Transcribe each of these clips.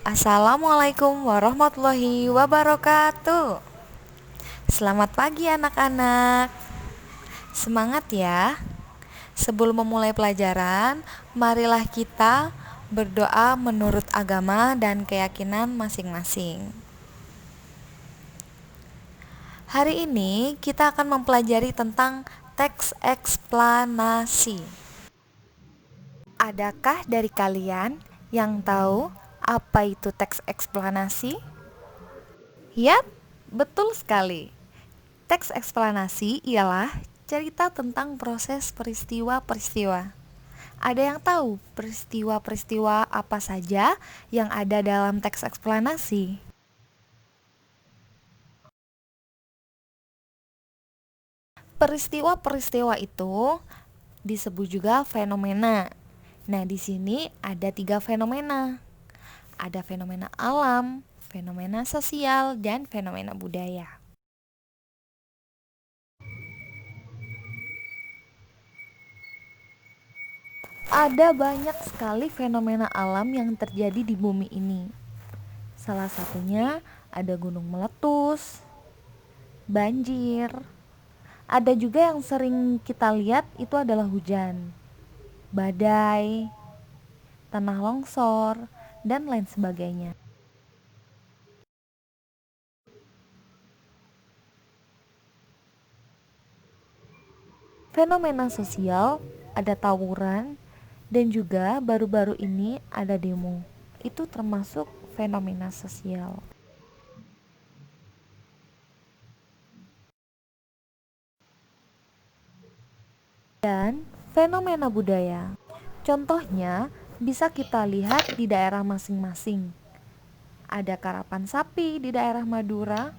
Assalamualaikum warahmatullahi wabarakatuh. Selamat pagi anak-anak. Semangat ya. Sebelum memulai pelajaran, marilah kita berdoa menurut agama dan keyakinan masing-masing. Hari ini kita akan mempelajari tentang teks eksplanasi. Adakah dari kalian yang tahu apa itu teks eksplanasi? Yap, betul sekali. Teks eksplanasi ialah cerita tentang proses peristiwa-peristiwa. Ada yang tahu peristiwa-peristiwa apa saja yang ada dalam teks eksplanasi? Peristiwa-peristiwa itu disebut juga fenomena. Nah, di sini ada 3 fenomena. Ada fenomena alam, fenomena sosial, dan fenomena budaya. Ada banyak sekali fenomena alam yang terjadi di bumi ini. Salah satunya ada gunung meletus, banjir. Ada juga yang sering kita lihat itu adalah hujan, badai, tanah longsor, dan lain sebagainya. Fenomena sosial ada tawuran dan juga baru-baru ini ada demo. Itu termasuk fenomena sosial. Dan fenomena budaya. Contohnya bisa kita lihat di daerah masing-masing. Ada karapan sapi di daerah Madura,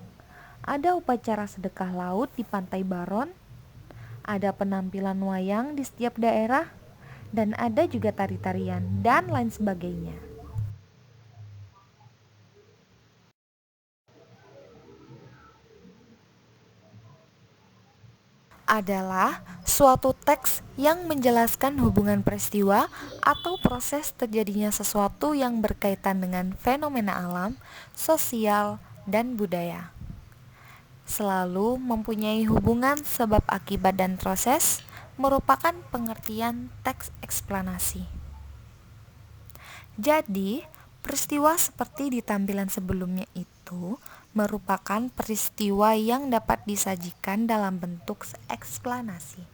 ada upacara sedekah laut di Pantai Baron, ada penampilan wayang di setiap daerah, dan ada juga tari-tarian dan lain sebagainya. Adalah suatu teks yang menjelaskan hubungan peristiwa atau proses terjadinya sesuatu yang berkaitan dengan fenomena alam, sosial, dan budaya. Selalu mempunyai hubungan sebab akibat dan proses merupakan pengertian teks eksplanasi. Jadi, peristiwa seperti di tampilan sebelumnya itu merupakan peristiwa yang dapat disajikan dalam bentuk eksplanasi.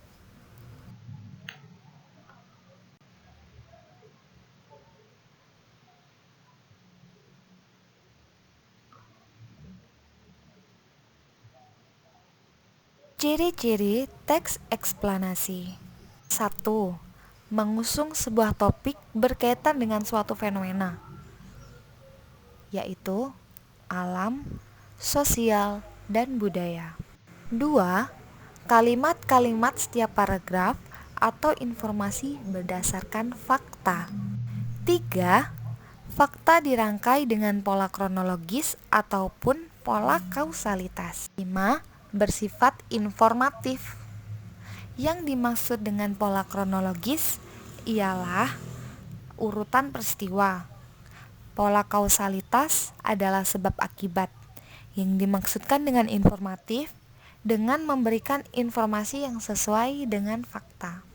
Ciri-ciri teks eksplanasi. 1. Mengusung sebuah topik berkaitan dengan suatu fenomena, yaitu alam, sosial, dan budaya. 2. Kalimat-kalimat setiap paragraf atau informasi berdasarkan fakta. 3. Fakta dirangkai dengan pola kronologis ataupun pola kausalitas. 5. Bersifat informatif. Yang dimaksud dengan pola kronologis ialah urutan peristiwa. Pola kausalitas adalah sebab akibat. Yang dimaksudkan dengan informatif dengan memberikan informasi yang sesuai dengan fakta.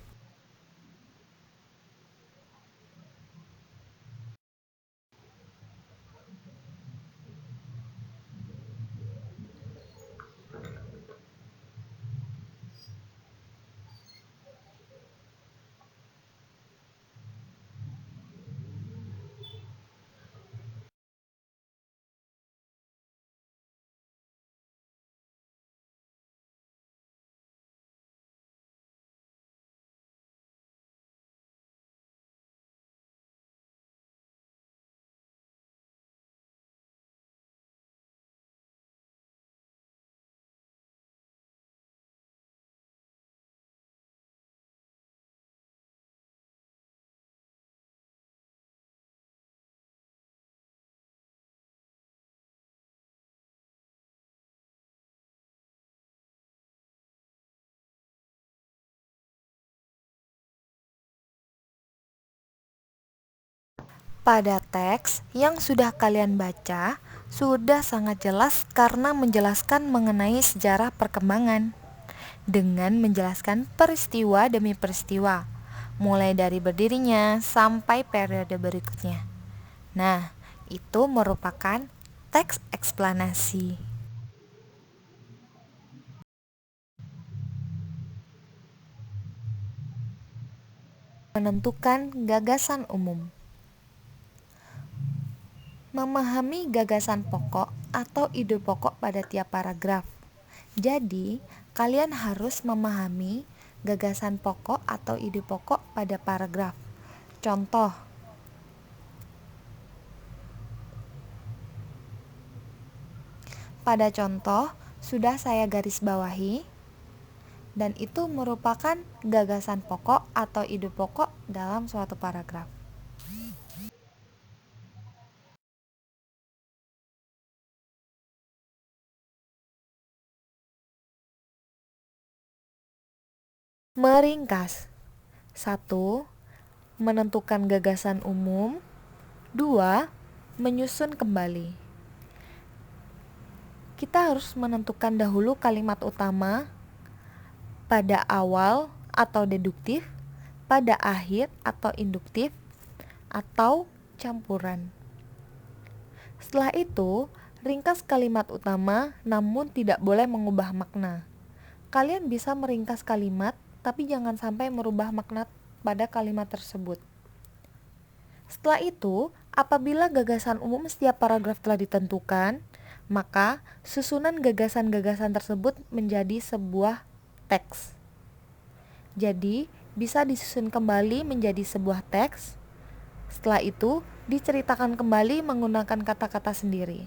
Pada teks yang sudah kalian baca, sudah sangat jelas karena menjelaskan mengenai sejarah perkembangan dengan menjelaskan peristiwa demi peristiwa, mulai dari berdirinya sampai periode berikutnya. Nah, itu merupakan teks eksplanasi. Menentukan gagasan umum. Memahami gagasan pokok atau ide pokok pada tiap paragraf. Jadi, kalian harus memahami gagasan pokok atau ide pokok pada paragraf. Contoh, pada contoh sudah saya garis bawahi, dan itu merupakan gagasan pokok atau ide pokok dalam suatu paragraf. Meringkas. 1. Menentukan gagasan umum. 2. Menyusun kembali. Kita harus menentukan dahulu kalimat utama pada awal atau deduktif, pada akhir atau induktif, atau campuran. Setelah itu, ringkas kalimat utama namun tidak boleh mengubah makna. Kalian bisa meringkas kalimat, tapi jangan sampai merubah makna pada kalimat tersebut. Setelah itu, apabila gagasan umum setiap paragraf telah ditentukan, maka susunan gagasan-gagasan tersebut menjadi sebuah teks. Jadi, bisa disusun kembali menjadi sebuah teks. Setelah itu, diceritakan kembali menggunakan kata-kata sendiri.